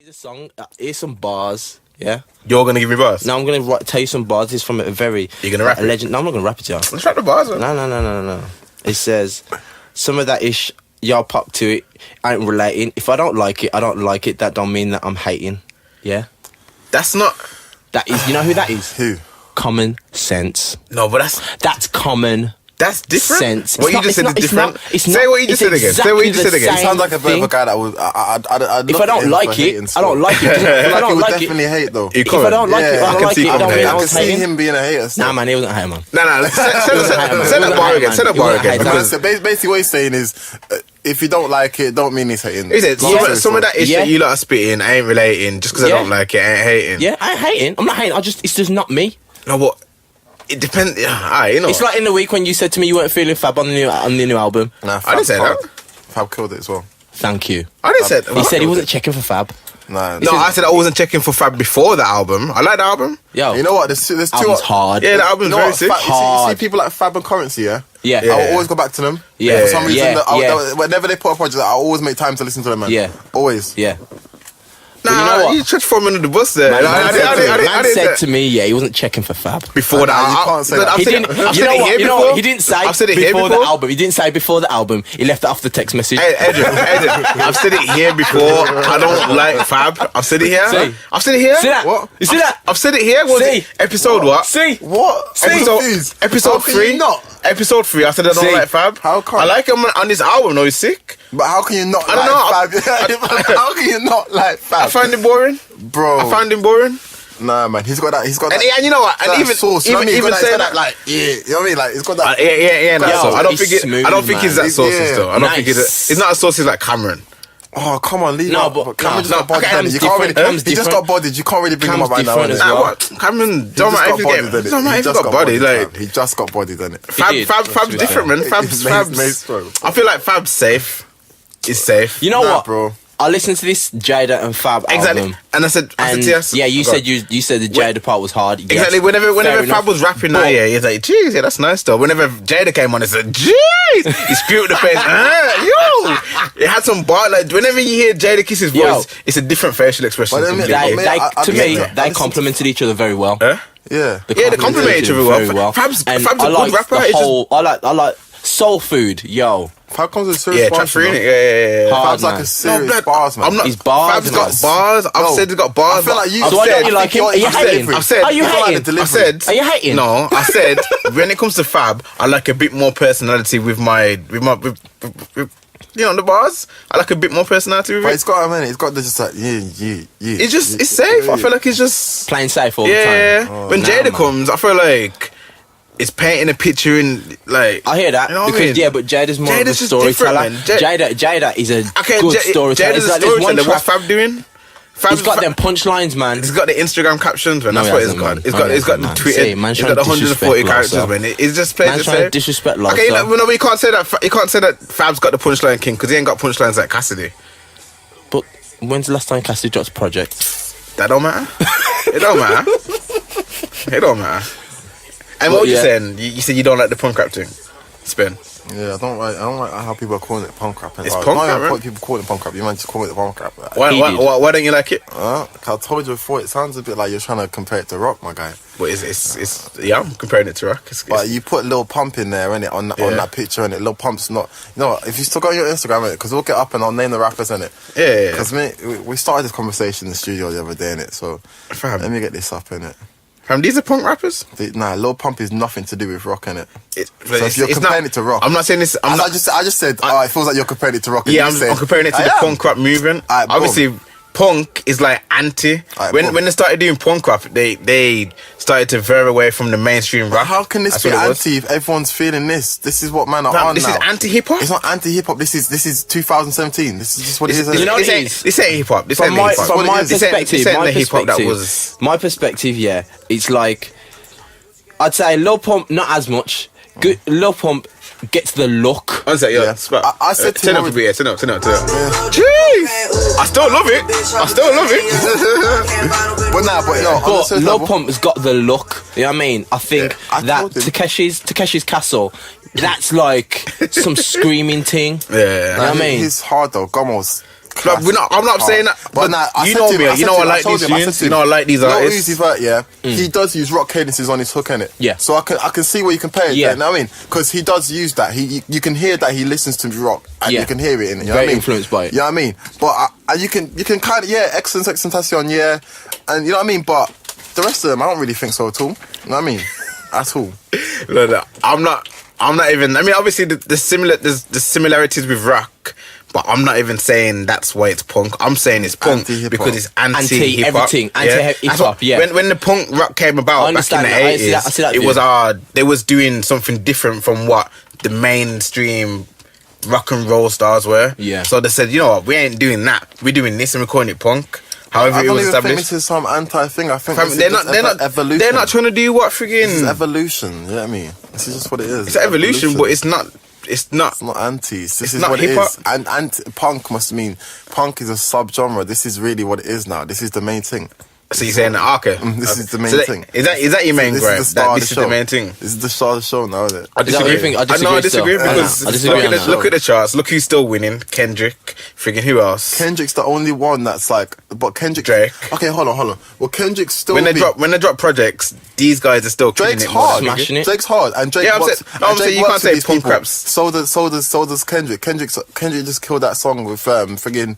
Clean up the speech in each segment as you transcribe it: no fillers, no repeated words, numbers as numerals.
Here's a song. Here's some bars. Yeah. You're gonna give me bars? No, I'm gonna tell you some bars. It's from a very. You're gonna rap it? legend. No, I'm not gonna rap it, y'all. Let's rap the bars, man. No. It says, some of that ish, y'all pop to it. I ain't relating. If I don't like it, I don't like it. That don't mean that I'm hating. Yeah. That's not. That is. You know who that is? Who? Common sense. No, but That's common. That's different. Sense. What you just said is different. Say what you just said again. Say what you just said again. He sounds like a bit of a guy that would. If I don't like it, I don't like it. If I don't like it, definitely hate though. if I don't like it, I don't like it. I don't mean I I can was see hating. him being a hater. Nah, man, he wasn't a hater, man. No. Say that bar again. Say that bar again. Because basically what he's saying is, if you don't like it, don't mean he's hating. Is it? Some of that ish that you lot are spitting, I ain't relating. Just because I don't like it, I ain't hating. Yeah, I ain't hating. I'm not hating. It's just not me. No, what? It depends. You know. It's like in the week when you said to me you weren't feeling Fab on the new album. Nah, I didn't say that. Fab killed it as well. Thank you. I didn't say. He said he wasn't checking for Fab. Nah, No, I said I wasn't checking for Fab before the album. I like the album. Yo, you know what? There's two. album's hard. Yeah, the album's very sick. You see people like Fab and Currency, yeah? Yeah. I will always go back to them. Yeah. For some reason, Yeah. whenever they put a project, I always make time to listen to them, man. Yeah. Always. Yeah. Nah, you know what? you tried to throw me under the bus there. Man said to me, yeah, he wasn't checking for Fab. Before the You can't say that. He didn't. You know what? He didn't say I've said it here before before the album. He didn't say before the album. He left it off the text message. Hey, Adrian, I've said it here before. I don't like Fab. I've said it here. See? I've said it here. See that? What? You see that? I've said it here. Was See? it episode what? See? What? Episode How can 3. you not? Episode 3. I said I don't See? like Fab. How come? I like him on this album. No, he's sick. But how can you not I don't like Fab? How can you not like Fab? I find him boring. Bro. I find him boring. Nah, man. He's got that. And you know what? And even sauce. You know what I mean? even saying that, like, yeah. You know what I mean? Like, he's got that. Yeah. That Yo, sauce. I don't he's think smooth, I don't think he's that man. saucy Yeah. still. I don't think Nice. it's not as saucy like Cameron. Oh, come on, leave No, out. but Cameron just no. got bodied. Cam's You can't different. really. Cam's He just different. got bodied. You can't really bring him Cam's up right now. different as innit? well. What? Cameron, He don't just matter got if bodied, innit? don't matter He if he just got body. Like he just got bodied, innit? Fab's different, man. Fab's. I feel like Fab's safe. Is safe. You know Nah, what, bro. I listened to this Jada and Fab Exactly. album. And I said yes. Yeah, you said you said the Jada part was hard. Yes, Exactly. Whenever fair Fab enough. was rapping that, yeah, he's like, "Jeez, yeah, that's nice though." Whenever Jada came on, he said, "Jeez," he spewed the face. Yo, it had some bar. Like whenever you hear Jada kiss his voice, Yo. it's a different facial expression. But then, completely. They complemented each other very well. Yeah. They complement each other well. Fab's a And good I like rapper. the It's just- whole. I like Soul Food. Yo, Fab comes with serious Yeah, bars. track 3 you know? innit? Yeah. Hard, Fab's like man. a serious blood, bars, man. I'm not. He's bars, Fab's man. got bars. I've No. said he's got bars. I feel like you. So why don't you like him? Are you hating? I've said. Are you you don't like hating? the delivery. I said. Are you hating? No, I said when it comes to Fab, I like a bit more personality with my you know the bars. I like a bit more personality with But it. it's got, I mean, it's got the just like, yeah. It's safe. I feel like it's just Playing safe all the time. yeah. When Jada comes, I feel like it's painting a picture in like. I hear that You know what I because mean? yeah, but Jada's more Jada's of a just storyteller. different, man. Jada is a good storyteller. Jada's It's a like there's one storyteller. What's track. Fab doing? He's got them punchlines, man. He's got the Instagram captions, man. No, That's he what he's hasn't, got. man. He's No, got he he's got hasn't, the man. tweet. See, man's He's trying got the to 140 disrespect characters, Losa. man. He's just playing Man's the trying to same. disrespect Losa. Okay, no, we can't say that. You can't say that Fab's got the punchline king because he ain't got punchlines like Cassidy. But when's the last time Cassidy dropped a project? That don't matter. It don't matter. It don't matter. And what But you yeah. saying? You said you don't like the punk rap thing. Spin. Yeah, I don't like how people are calling it punk rap. It's punk rap, right? People call it punk rap. You might just call it the punk rap. Why don't you like it? I told you before, it sounds a bit like you're trying to compare it to rock, my guy. Well, it's yeah. I'm comparing it to rock. But you put Lil Pump in there, innit, on that picture, and Lil Pump's not. You know what? If you still got your Instagram, innit, because we'll get up and I'll name the rappers, innit. Yeah. Because we started this conversation in the studio the other day, innit. So Fam. let me get this up, innit. Fam, these are punk rappers. Nah, Lil Pump is nothing to do with rock, innit. So It's- if you're it's comparing not- it to rock, I'm not saying this. I just said, it feels like you're comparing it to rock. and Yeah, you said, I'm comparing it to I the am. punk rap movement. Alright, boom. Obviously, punk is like anti. Alright, when boom. they started doing punk rap, they started to veer away from the mainstream But rap. how can this That's be what it was. anti if everyone's feeling this? This is what man are Fam, on this now. is anti hip hop. It's not anti-hip hop. This is 2017. This is just what it is. You know what This it ain't- is? This ain't hip hop. This From ain't my hip hop. from my This ain't perspective, the hip hop that was. my perspective, yeah, it's like I'd say Lil Pump not as much. Good, Lil Pump gets the look. One sec, Yeah. I said to turn him up a bit. Turn up. Jeez, I still love it. But nah, but no. on a But certain Lil level- Pump's got the look. You know what I mean? I think Yeah, I that told him. Takeshi's Castle, that's like some screaming thing. Yeah. You know what I mean? He's hard though. Gomo's I'm not saying that. But nah, you know me. You know I like these tunes. You know I like these artists. Uzi Vert, yeah, he does use rock cadences on his hook, innit? Yeah. So I can see where you compare it. Yeah. You know what I mean? Because he does use that. You can hear that he listens to rock, and you can hear it in it. You know what I mean? Influenced by it. You know what I mean? But you can kind of Excellence, Extentation, yeah, and you know what I mean. But the rest of them, I don't really think so at all. You know what I mean? At all. No, I'm not even. I mean, obviously there's similarities with rock, but I'm not even saying that's why it's punk. I'm saying it's punk because it's anti-hip hop. Anti-hip hop. Yeah. When the punk rock came about back in the 80s, it was they was doing something different from what the mainstream rock and roll stars were. Yeah. So they said, you know what, we ain't doing that. We're doing this and we're calling it punk. However, I it don't was even think established. this is some anti-thing. I think They're not evolution. They're not trying to do what friggin'. This is evolution. You know what I mean? This is just what it is. It's evolution, but it's not. It's not anti. This is not what it hip-hop. is. And punk must mean punk is a sub-genre. This is really what it is now. This is the main thing. So you're saying that, okay. This is the main thing. Is that your main gripe? This is the main thing. This is the start of the show now, isn't it? I disagree. I disagree because look at the charts. Look who's still winning. Kendrick. Friggin' who else? Kendrick's the only one that's like. But Kendrick. Drake. Okay, hold on. Well, Kendrick's still. When they drop projects, these guys are still Drake's killing it. hard. Smashing it. Drake's hard, and Drake. Yeah, I'm saying you can't say punk people. raps. So does Kendrick. Kendrick just killed that song with friggin'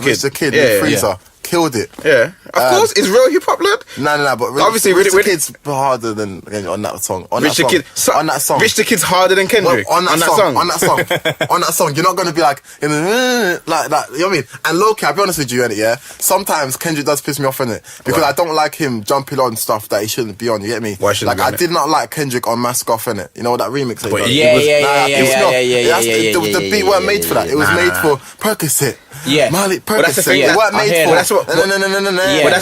Rich the Kid Yeah, Freezer. yeah. Killed it. Yeah, of course, it's real hip hop, lad. No, but Obviously, Rich the Kid's harder than on that song. On that song, Rich the Kid's harder than Kendrick. On that song, you're not gonna be like that. You know what I mean? And low-key, I'll be honest with you, innit? Yeah. Sometimes Kendrick does piss me off, innit? Because I don't like him jumping on stuff that he shouldn't be on. You get me? Why shouldn't I did not like Kendrick on Mask Off, innit? You know that remix? The beat weren't made for that. It was made for Percocet. Yeah. Malik But that's the Percocet. thing. It weren't made for. That's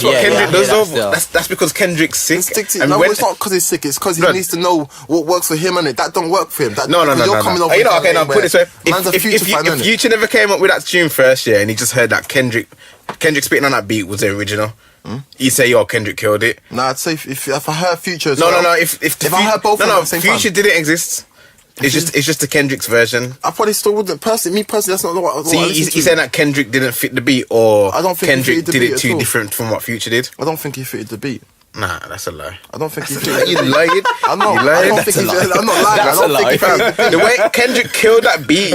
what Kendrick does, though. That's because Kendrick's sick. It's not because he's sick. It's because he needs to know what works for him, and that don't work for him. No. Okay, now put it this way: if Future never came up with that tune first, and he just heard that Kendrick spitting on that beat was the original, you say, "Yo, Kendrick killed it." No, I'd say if I heard Future, no. If I heard both of them at the same time, Future didn't exist. It's just the Kendrick's version. I probably still wouldn't. Personally, that's not what. So he's saying that Kendrick didn't fit the beat, or I don't think Kendrick did it too different from what Future did. I don't think he fitted the beat. Nah, that's a lie. I don't think he fitted. You lied. I'm not. I don't think I'm not lying. That's I don't think he fitted the beat. The way Kendrick killed that beat,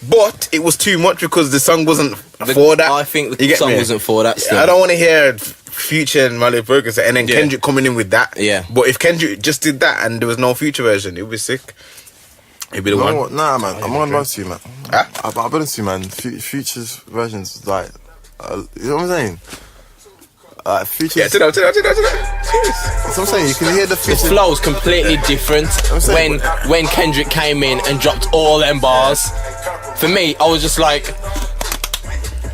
but it was too much because the song wasn't for that. I think the song wasn't for that. Still. I don't want to hear Future and Malik Percocet and then Kendrick coming in with that. Yeah. But if Kendrick just did that and there was no Future version, it would be sick. It'd be the one. Nah, man. I'm on honest with you, man. Huh? I'll be honest with you, man. Future's versions, like, you know what I'm saying? Future's... Yeah, to that. That's what I'm saying. You can hear the His Future... flow's completely different when Kendrick came in and dropped all them bars. For me, I was just like,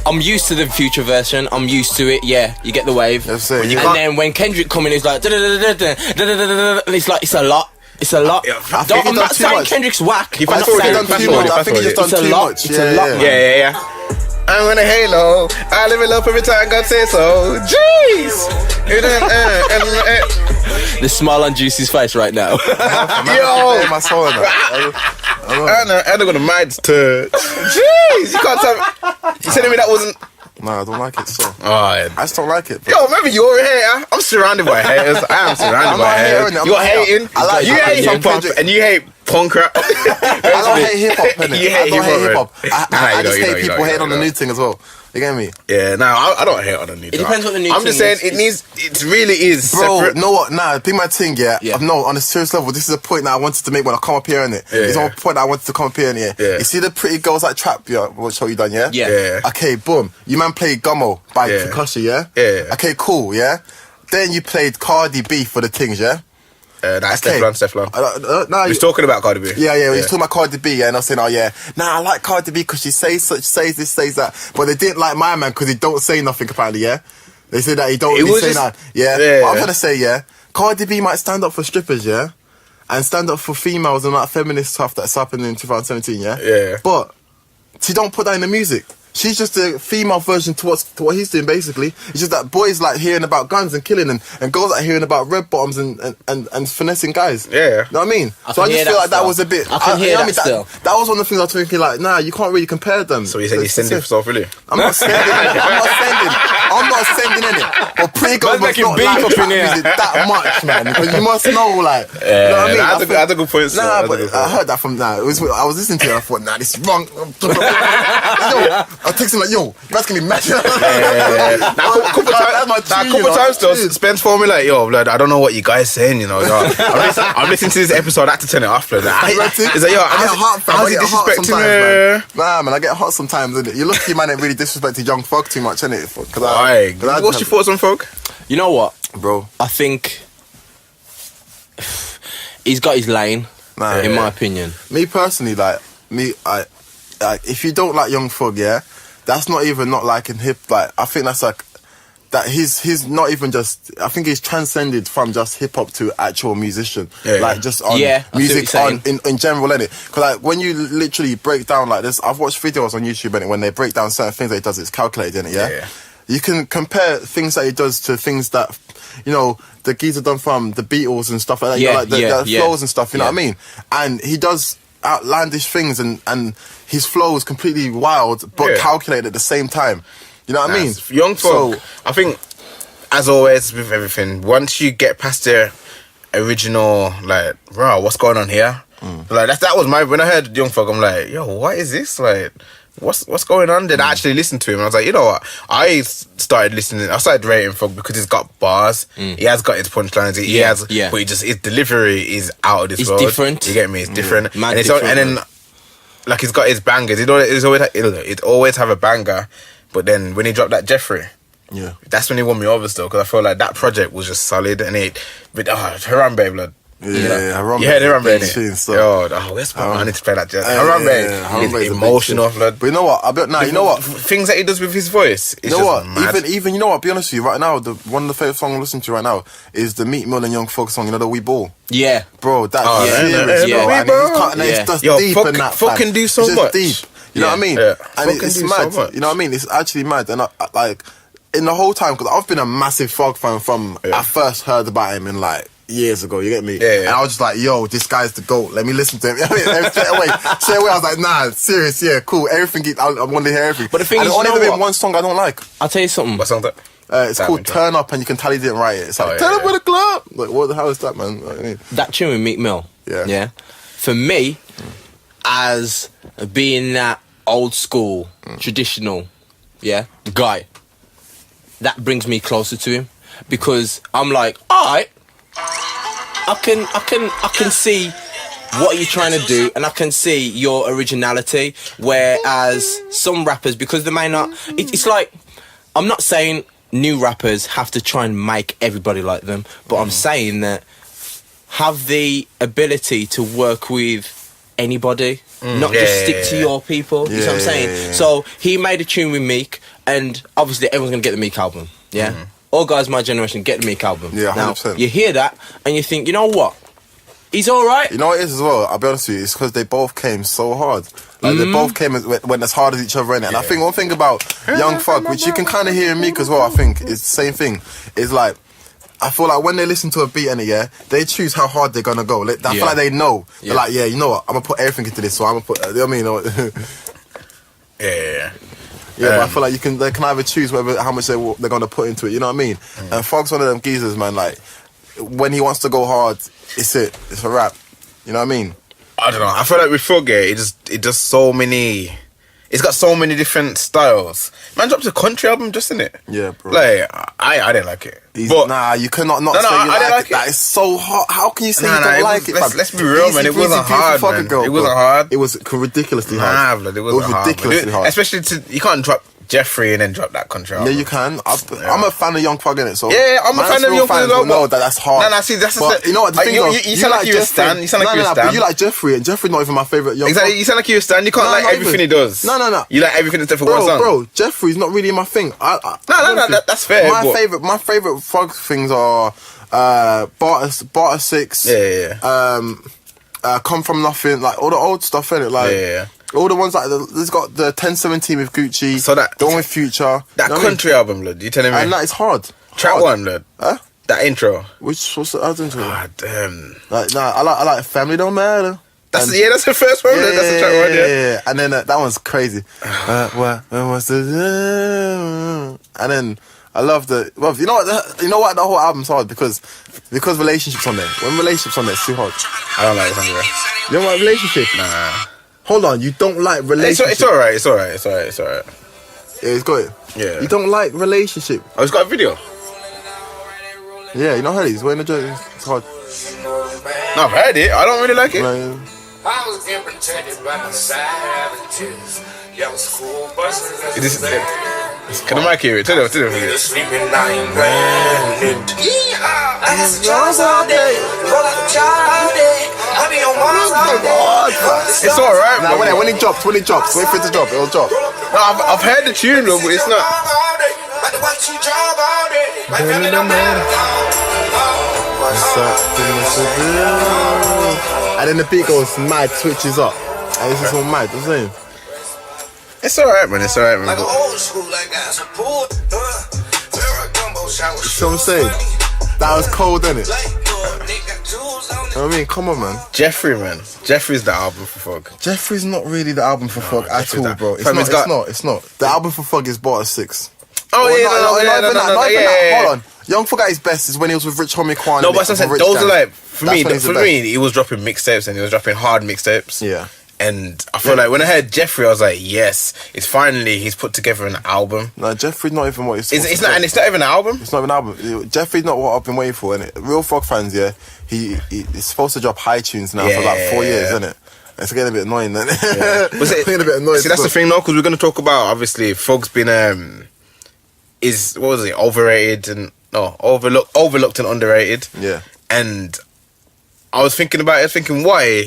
I'm used to the Future version. I'm used to it. Yeah, you get the wave. That's it. And then when Kendrick come in, it's like, and it's like, it's a lot. It's a lot. I'm not saying Kendrick's whack. I think he just done too much. It's a lot. Yeah. I'm in a halo. I live in love every time God says so. Jeez. The smile on Juicy's face right now. Yo. My soul in that. I'm gonna mind touch. Jeez. You can't tell me. You telling me that wasn't. No, I don't like it, so. I just don't like it, bro. Yo, remember, you're a hater. I'm surrounded by haters. I am surrounded by haters. You're hating. You hate hip hop and you hate punk rap. I don't hate hip hop, innit? You hate hip hop. I just hate people hating on the new thing as well. You get me? Yeah, no, I don't hate on the new thing. It depends what the new thing is. I'm just saying, it really is bro, separate. know what? Nah, be my thing, yeah. No, on a serious level, this is a point that I wanted to make when I come up here, innit? It's one point that I wanted to come up here, innit? Yeah. You see the pretty girls that trap, what show you done, yeah? Yeah. Okay, boom. You man played Gummo by Percussion, yeah? Yeah. Okay, cool, yeah? Then you played Cardi B for the things, yeah? That's Stefan. Nah, He's talking about Cardi B. Yeah. He's talking about Cardi B, yeah, and I was saying, I like Cardi B because she says such, says this, says that. But they didn't like my man because he don't say nothing, apparently, yeah? They say that he don't really say that. Yeah? But I'm gonna say, Cardi B might stand up for strippers, yeah? And stand up for females and that feminist stuff that's happened in 2017, yeah? Yeah. But she don't put that in the music. She's just a female version to what he's doing, basically. It's just that boys like hearing about guns and killing, and girls like hearing about red bottoms and finessing guys. Yeah. You know what I mean? So I just feel like that was a bit... I can hear that still. That was one of the things I was thinking, like, nah, you can't really compare them. So you said you're sending yourself, really? I'm not sending it. I'm not sending in it. But pre-girls must not like trap music that much, man. Because you must know, like... you know what I mean? That's a good point. Nah, but I heard that from... Nah, I was listening to it and I thought, nah, this is wrong. I was texting like, yo, that's gonna be mad. Now, couple times though, Spence for me like, yo, blood, I don't know what you guys saying, you know. I'm listening to this episode, I had to turn it off, blood. It's like, yo, I get hot, fam. I get hot disrespecting sometimes, man. Nah, man, I get hot sometimes, innit? You're lucky, man, ain't really disrespected Young Thug too much, innit? What's your thoughts on Thug? You know what, bro? I think he's got his lane, in my opinion. Me personally, if you don't like Young Thug, yeah, that's not even not liking hip. Like, I think that's like that. He's not even just. I think he's transcended from just hip hop to actual musician. Like just on music in general, innit? Because like when you literally break down like this, I've watched videos on YouTube, innit? When they break down certain things that he does, it's calculated, innit? Yeah. You can compare things that he does to things that, you know, the geezer done from the Beatles and stuff like that. You know, like the flows and stuff. You know what I mean? And he does outlandish things, and his flow is completely wild but calculated at the same time. You know what I mean? Young Thug, so, I think, as always with everything, once you get past the original, like, bro, what's going on here? Like that was when I heard Young Thug, I'm like, yo, what is this? Like, what's going on? Then I actually listened to him and I was like, you know what? I started rating Thug because he's got bars. He has got his punchlines. But his delivery is out of this world. It's different. You get me? It's different. And then like he's got his bangers. He'd always have a banger. But then when he dropped that Jeffrey, that's when he won me over still, because I feel like that project was just solid, and Harambe, blood. Harambe. Yeah, Harambe. I need to play that. Harambe is emotional, blood. But you know what? You know what? Things that he does with his voice. You know what? Even you know what? Be honest with you, right now, one of the favorite songs I'm listening to right now is the Meek Mill and Young Thug song. You know, the We Ball. Yeah, bro, that's serious, bro. And it's just deep in that. Thug can do so much. Deep. You know what I mean? And it's mad. You know what I mean? It's actually mad. And like in the whole time, because I've been a massive Thug fan from I first heard about him in like years ago, you get me? And I was just like, yo, this guy's the GOAT, let me listen to him. Straight away, I was like, nah, serious, cool, everything, I want to hear everything. But the thing is, there's only been one song I don't like. I'll tell you something. What song that? It's called Turn Up, and you can tell he didn't write it. It's like, turn up with a club. Like, what the hell is that, man? Like, I mean, that tune with Meek Mill, for me, as being that old school, traditional, guy, that brings me closer to him, because I'm like, alright, I can see what you're trying to do, and I can see your originality. Whereas some rappers, because they may not, it's like, I'm not saying new rappers have to try and make everybody like them, but I'm saying that have the ability to work with anybody, not just stick to your people. You know what I'm saying? So he made a tune with Meek, and obviously everyone's gonna get the Meek album. All guys my generation get the Meek album. Yeah, 100%. Now, you hear that and you think, you know what? He's alright. You know what it is as well? I'll be honest with you, it's because they both came so hard. Like, they both came went as hard as each other in it. And I think one thing about Young Thug, which you can kind of hear in Meek as well, I think, is the same thing. Is like, I feel like when they listen to a beat in it, they choose how hard they're gonna go. I feel like they know. They're like, you know what? I'm gonna put everything into this, so I'm gonna put. You know what I mean? But I feel like they can either choose how much they're gonna put into it. You know what I mean? And Thug's one of them geezers, man. Like, when he wants to go hard, it's a rap. You know what I mean? I don't know. I feel like with Thug, it does so many. It's got so many different styles. Man dropped a country album just in it. Yeah, bro. Like, I didn't like it. You cannot say you like it. That is so hard. How can you say you don't like it? Let's be real, man. It wasn't hard, man. It wasn't hard. It was ridiculously hard. It was ridiculously hard. Especially you can't drop Jeffrey and then drop that country album. Yeah, you can. I'm a fan of Young Thug in it, so I'm a fan of Young Thug as well. No, that's hard. See, that's but you know what? The thing you sound like you're a stan. You sound like you're a stan. But you like Jeffrey, and Jeffrey's not even my favorite Young Thug. Exactly. You sound like you're a stan. You can't like everything he does. No. You like everything except for one song. Bro, Jeffrey's not really my thing. No, that's fair. My favorite Thug things are Barter 6. Come From Nothing, like all the old stuff in it, like all the ones like there's got the 1017 with Gucci, so that the one with Future, that country album, blood. You telling me? And that is hard. Track one, blood. Huh? That intro. What's the other intro? Ah, damn. Like, nah, I like Family Don't Matter. That's that's the first one. Yeah, That's the track one. Yeah. And then that one's crazy. When was the? And then I love the. Well, you know what? The whole album's hard because relationships on there. When relationships on there, it's too hard. I don't like this one, bro. You don't like relationship? Nah. Hold on, you don't like relationship? It's alright. Yeah, it's got it. Yeah. You don't like relationship? Oh, it's got a video. Yeah, you know how it is. Wearing the joint, it's hard. No, I've heard it. I don't really like it. I was getting protected by my savages. Yeah, was cool buses. Can the mic hear it? Tell them. Sleeping, I ain't branded. I got some jobs all day. Roll like a child all day. I be on Mars all day. It's alright, Nah, bro. when it drops, wait for it to drop, it'll drop. No, I've heard the tune, though, but it's not. And then the beat goes mad, switches up. And it's just all mad, I'm saying. It's alright, man. Like an old school, like I support. So I'm saying, that was cold, innit? You know what I mean? Come on, man. Jeffrey, man. Jeffrey's the album for Fog. Jeffrey's not really the album for Fog at all, bro. It's not. The album for Fog is bought at 6. Oh, yeah. Hold on. Young Fog at his best is when he was with Rich Homie Quan. No, but as I said, those are like, for me, he was dropping mixtapes and he was dropping hard mixtapes. Yeah. And I feel like when I heard Jeffrey, I was like, yes, he's put together an album. No, Jeffrey's not even what he's supposed it's not, and it's not even an album. It's not even an album. Jeffrey's not what I've been waiting for, innit? Real Frog fans, yeah. He's supposed to drop iTunes now for like 4 years, innit? It's getting a bit annoying then. Was it getting a bit annoying? See, that's the thing, though, because we're going to talk about, obviously, Frog's been overrated and overlooked and underrated. Yeah. And I was thinking about it, why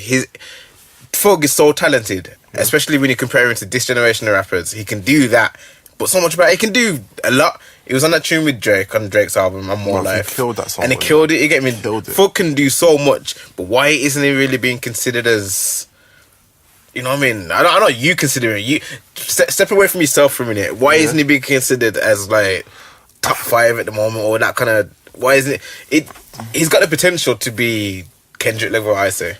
Frog is so talented, especially when you compare him to this generation of rappers. He can do that, but so much better. He can do a lot. He was on that tune with Drake on Drake's album, I'm More Life. He killed that song. And he killed it, you get me? Frog can do so much, but why isn't he really being considered as... You know what I mean? I know you consider it. You step away from yourself for a minute. Why isn't he being considered as like top 5 at the moment, or that kind of? Why isn't it? He's got the potential to be Kendrick level, I say,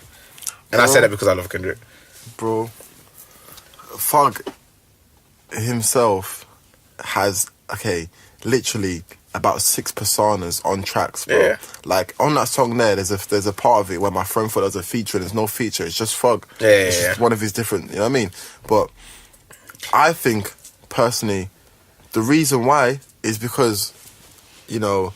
and I say that because I love Kendrick. Bro, Fog himself has literally about 6 personas on tracks, bro. Yeah. Like on that song there's a part of it where my friend thought there was a feature and there's no feature. It's just Fog. It's just one of his different. You know what I mean? But I think personally, the reason why is because, you know,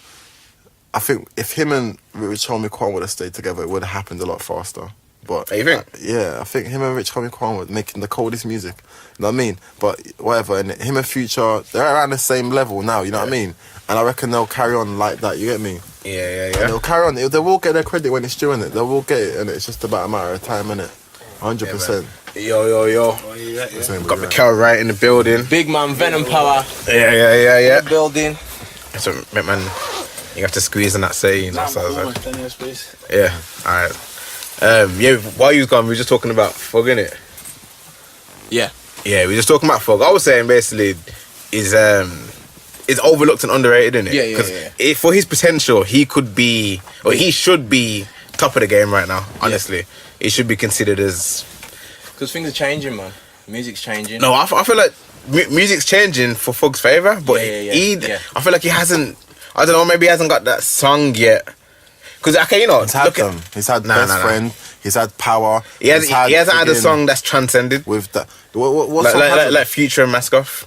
I think if him and Rich Homie Quan would have stayed together, it would have happened a lot faster. But you think? I think him and Rich Homie Quan were making the coldest music. You know what I mean? But whatever, and him and Future, they're around the same level now. You know what I mean? And I reckon they'll carry on like that. You get me? Yeah. And they'll carry on. They will get their credit when it's due, innit? They will get it, and it's just about a matter of time, innit? 100%. Yo. Got Micquel Wright in the building. Big man, Venom Power. Yeah. Building. So, man, you have to squeeze in that saying. Yeah. All right. While you was gone, we were just talking about Fog, innit? Yeah, we were just talking about Fog. I was saying basically is overlooked and underrated, innit? Yeah. For his potential, he could be, or he should be top of the game right now. Honestly, he should be considered as. Because things are changing, man. Music's changing. No, I feel like music's changing for Fog's favour, but I feel like he hasn't. I don't know. Maybe he hasn't got that song yet. Because he's had them. He's had Best Friend. He's had Power. He hasn't had a song that's transcended with that. What like Future and Mask Off.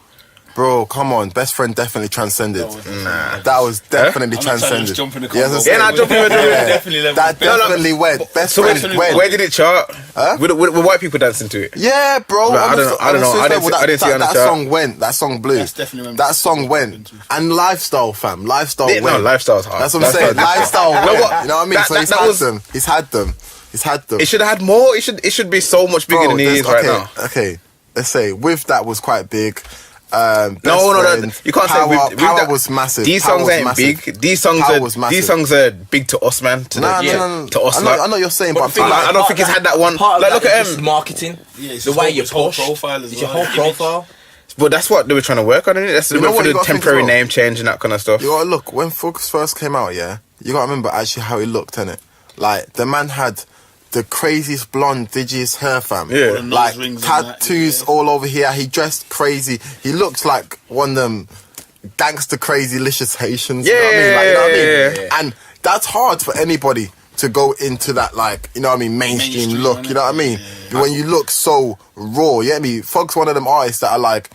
Bro, come on. Best Friend definitely transcended. That was definitely transcended. That definitely went. Best Friend went. Where did it chart? With white people dancing to it? Yeah, bro. I don't know. I didn't see it on the chart. That song went. That song blew. That song went. And Lifestyle, fam. Lifestyle went. No, Lifestyle's hard. That's what I'm saying. Lifestyle went. You know what I mean? So he's had them. It should have had more. It should be so much bigger than it is right now. Okay, let's say with that was quite big. No, you can't say Power was massive. These songs ain't big. These songs are big to us, man. To us. I know what you're saying, but I don't think he's had that one. Like, look at him. Marketing. The way you push. It's your whole profile. But that's what they were trying to work on, isn't it? That's the temporary name change and that kind of stuff. You gotta look, when Fuchs first came out, you gotta remember actually how he looked, innit? Like, the man had the craziest blonde, didgiest hair, fam. Yeah. Like, tattoos all over here. He dressed crazy. He looked like one of them gangster crazy licious Haitians. You know what I mean? Like, you know what I mean? And that's hard for anybody to go into that, like, you know what I mean, mainstream look, you know what I mean? When you look so raw, you get me? Fog's one of them artists that are like,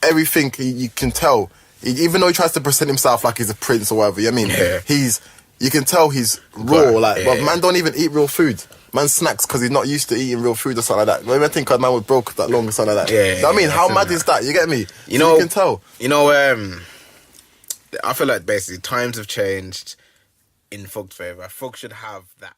everything you can tell, even though he tries to present himself like he's a prince or whatever, you know what I mean? You can tell he's raw, but man don't even eat real food. Man snacks because he's not used to eating real food or something like that. Maybe I think man was broke that long or something like that. You know what I mean? How mad is that? You get me? You can tell. You know, I feel like basically times have changed in Fog's favour. Fog should have that